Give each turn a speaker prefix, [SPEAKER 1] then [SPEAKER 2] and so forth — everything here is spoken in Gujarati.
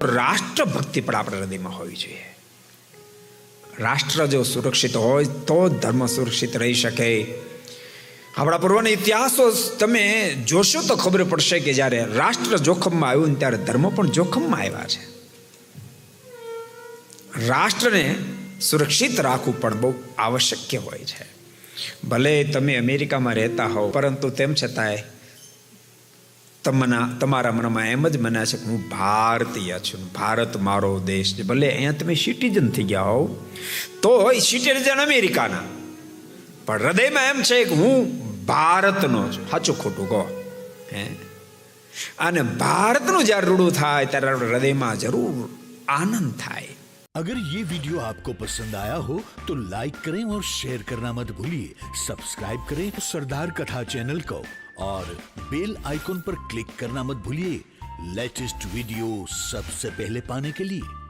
[SPEAKER 1] રાષ્ટ્રભક્તિ પણ આપણા હૃદયમાં હોવી જોઈએ. રાષ્ટ્ર જો સુરક્ષિત હોય તો ધર્મ સુરક્ષિત રહી શકે. આપણા પૂર્વના ઇતિહાસો તમે જોશો તો ખબર પડશે કે જ્યારે રાષ્ટ્ર જોખમમાં આવ્યું ને ત્યારે ધર્મ પણ જોખમમાં આવ્યા છે. રાષ્ટ્રને સુરક્ષિત રાખવું પણ બહુ આવશ્યક હોય છે. ભલે તમે અમેરિકામાં રહેતા હોવ, પરંતુ તેમ છતાંય તમારા મનમાં એમ જ મનાય છે કે હું ભારતીય છું, ભારત મારો દેશ છે. ભલે અહીંયા તમે સિટીઝન થઈ ગયા હોવ તો સિટીઝન અમેરિકાના, પણ હૃદયમાં એમ છે કે હું ભારતનો છું. સાચું ખોટું કહો હે. અને ભારતનું જ્યારે રૂડું થાય ત્યારે આપણે હૃદયમાં જરૂર આનંદ થાય.
[SPEAKER 2] अगर ये वीडियो आपको पसंद आया हो तो लाइक करें और शेयर करना मत भूलिए. सब्सक्राइब करें सरदार कथा चैनल को और बेल आइकॉन पर क्लिक करना मत भूलिए लेटेस्ट वीडियो सबसे पहले पाने के लिए.